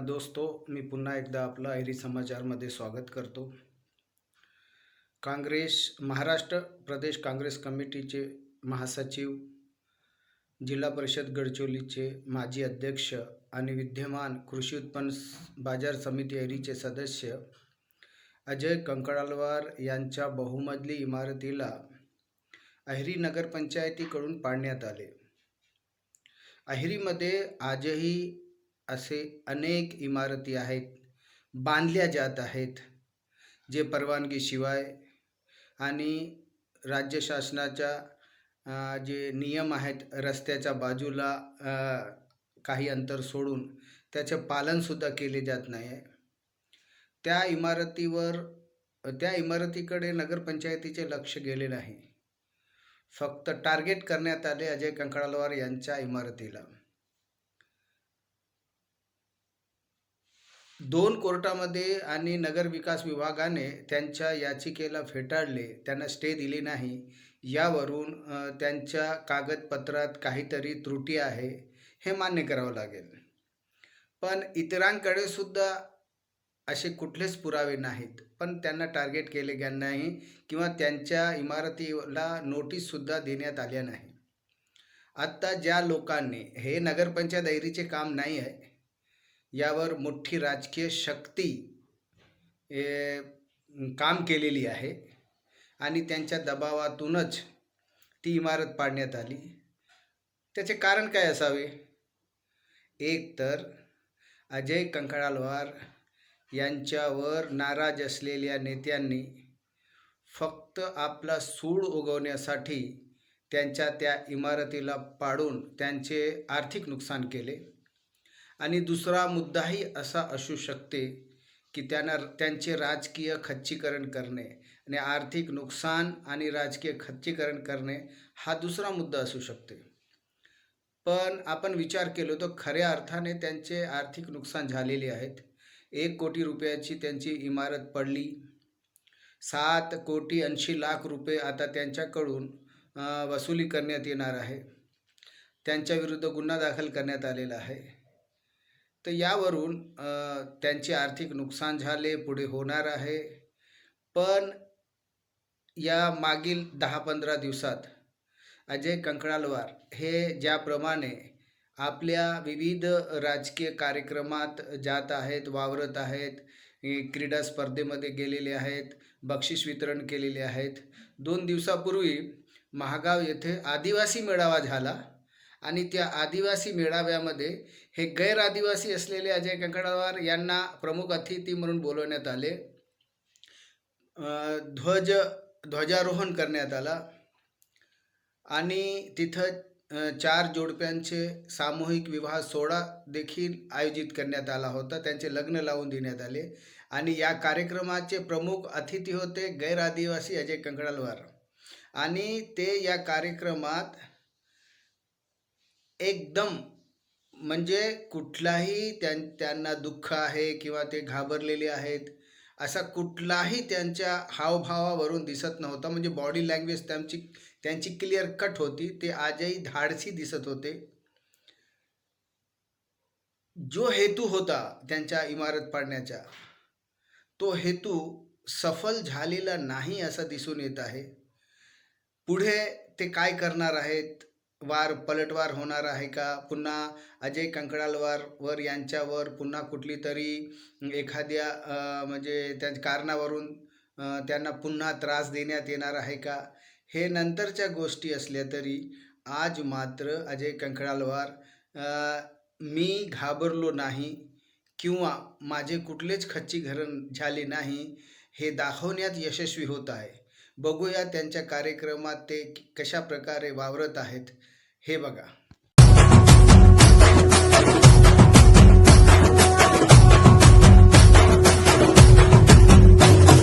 दोस्तों, मी पुन्हा एकदा आपलं अहेरी समाचारमध्ये स्वागत करतो। महाराष्ट्र प्रदेश काँग्रेस कमिटीचे महासचिव, जिल्हा परिषद गडचिरोलीचे माजी अध्यक्ष आणि विद्यमान कृषी उत्पन्न बाजार समिती अहेरीचे सदस्य अजय कंकडालवार यांच्या बहुमजली इमारतीला अहेरी नगरपंचायतीकडून पाडण्यात आले। अहेरीमध्ये आजही असे अनेक इमारती आहेत, बांधल्या जात आहेत, जे परवानगीशिवाय आणि राज्य शासनाच्या जे नियम आहेत रस्त्याच्या बाजूला काही अंतर सोडून त्याचे पालनसुद्धा केले जात नाही आहे। त्या इमारतीकडे नगरपंचायतीचे लक्ष गेले नाही, फक्त टार्गेट करण्यात आले अजय कंकडालवार यांच्या इमारतीला। 2 कोर्टामध्ये आणि नगर विकास विभागाने त्यांच्या याचिकेला फेटाळले, त्यांना स्टे दिले नाही। यावरून त्यांच्या कागदपत्रात काहीतरी त्रुटी आहे हे मान्य करावं लागेल, पण इतरांकडे सुद्धा असे कुठलेच पुरावे नाहीत, पण त्यांना टार्गेट केले गेले नाही किंवा त्यांच्या इमारतीला नोटीससुद्धा देण्यात आल्या नाही। आत्ता ज्या लोकांनी हे नगरपंचायत अहेरीचे काम नाही आहे, यावर मोठी राजकीय शक्ती काम केलेली आहे आणि त्यांच्या दबावातूनच ती इमारत पाडण्यात आली। त्याचे कारण काय असावे? एक तर अजय कंकडालवार यांच्यावर नाराज असलेल्या नेत्यांनी फक्त आपला सूड उगवण्यासाठी त्यांच्या त्या इमारतीला पाडून त्यांचे आर्थिक नुकसान केले। आणि दुसरा मुद्दाही असा असू शकते की त्यांचे राजकीय खच्चीकरण करणे आणि आर्थिक नुकसान आणि राजकीय खच्चीकरण करणे हा दुसरा मुद्दा असू शकते। पण आपण विचार केलो तर खऱ्या अर्थाने त्यांचे आर्थिक नुकसान झालेले आहेत। 1 कोटी रुपयाची त्यांची इमारत पडली, 7,80,00,000 रुपये आता त्यांच्याकडून वसुली करण्यात येणार आहे। त्यांच्याविरुद्ध गुन्हा दाखल करण्यात आलेला आहे। तर यावरून त्यांचे आर्थिक नुकसान झाले, पुढे होणार आहे। पण या मागील 10-15 दिवसात अजय कंकडालवार हे ज्याप्रमाणे आपल्या विविध राजकीय कार्यक्रमात जात आहेत, वावरत आहेत, क्रीडा स्पर्धेमध्ये गेलेले आहेत, बक्षीस वितरण केलेले आहेत। 2 दिवसापूर्वी महागाव येथे आदिवासी मेळावा झाला आणि त्या आदिवासी मेळाव्यामध्ये हे गैर आदिवासी असलेले अजय कंकडालवार यांना प्रमुख अतिथी म्हणून बोलवण्यात आले। ध्वजारोहण करण्यात आला आणि तिथं 4 जोडप्यांचे सामूहिक विवाह सोहळा देखील आयोजित करण्यात आला होता। त्यांचे लग्न लावून देण्यात आले आणि या कार्यक्रमाचे प्रमुख अतिथी होते गैर आदिवासी अजय कंकडालवार। आणि ते या कार्यक्रमात एकदम म्हणजे कुठलाही त्यांना दुःख आहे किंवा ते घाबरलेले आहेत असा कुठलाही त्यांच्या हावभावावरून दिसत नव्हता। म्हणजे बॉडी लँग्वेज त्यांची क्लिअर कट होती, ते आजही धाडसी दिसत होते। जो हेतू होता त्यांच्या इमारत पाडण्याचा, तो हेतू सफल झालेला नाही असं दिसून येत आहे। पुढे ते काय करणार आहेत? पलटवार होणार आहे का? पुन्हा अजय कंकडालवार यांच्यावर पुन्हा कुठली तरी एखाद्या म्हणजे त्या कारणावरून त्यांना पुन्हा त्रास देण्यात येणार आहे का? हे नंतरच्या गोष्टी असल्या तरी आज मात्र अजय कंकडालवार मी घाबरलो नाही किंवा माझे कुठलेच खच्चीकरण झाले नाही हे दाखवण्यात यशस्वी होत आहे। बघूया त्यांच्या कार्यक्रमात ते कशा प्रकारे वावरत आहेत हे बघा।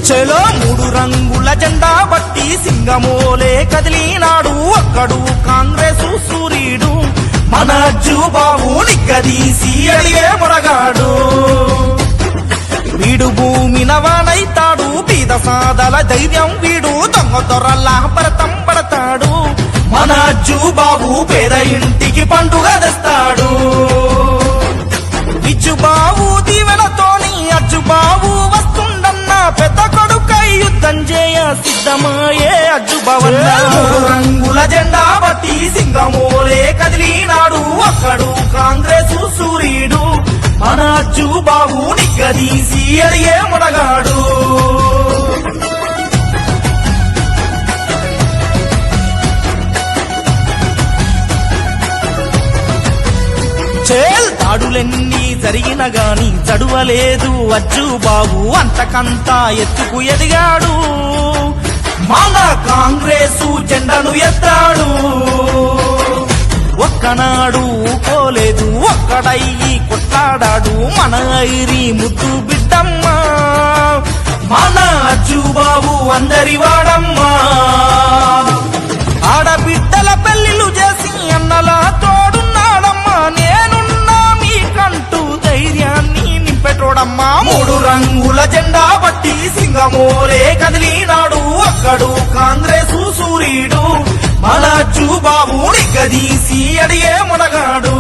చలో 3 రంగుల జెండా బట్టి సింగమోలే కదిలినాడు అక్కడు కాంగ్రెసు సూర్యుడు మన అజ్జుబాబు నిగ్గదీసి అడిగే మొరగాడు వీడు భూమి నవానైతాడు పీద సాదల ధైర్యం వీడు దొంగ దొరల్లా భరతం పడతాడు మన అజ్జుబాబు పేద ఇంటికి పండుగ తెస్తాడు విజ్జుబాబు అర్థమాయే అజ్జు భవన్న మూడు రంగుల జెండా బట్టి సింగమోలే కదిలినాడు ఒక్కడు కాంగ్రెస్ సూర్యుడు మన అజ్జు బాబు నిగ్గదీసి అడిగే మునగాడు దాడులెన్ని జరిగిన గాని చడువలేదు అజ్జు బాబు అంతకంతా ఎత్తుకు ఎదిగాడు మన కాంగ్రెసు జెండను ఎత్తాడు ఒక్కనాడు పోలేదు ఒక్కడయ్యి కొట్లాడాడు మన ఐరి ముద్దు బిడ్డమ్మ మన అజ్జు బాబు అందరి వాడమ్మా ఆడబిడ్డల పెళ్లిళ్ళు చేసి అన్నలా తోడున్నాడమ్మా నేనున్నా మీకంటూ ధైర్యాన్ని నింపెటోడమ్మా మూడు రంగుల జెండా బట్టి సింగమోలే కదిలినాడు ఒక్కడు కాంగ్రెసు సూర్యుడు మన అజ్జు బాబు నిగ్గదీసి అడిగే మునగాడు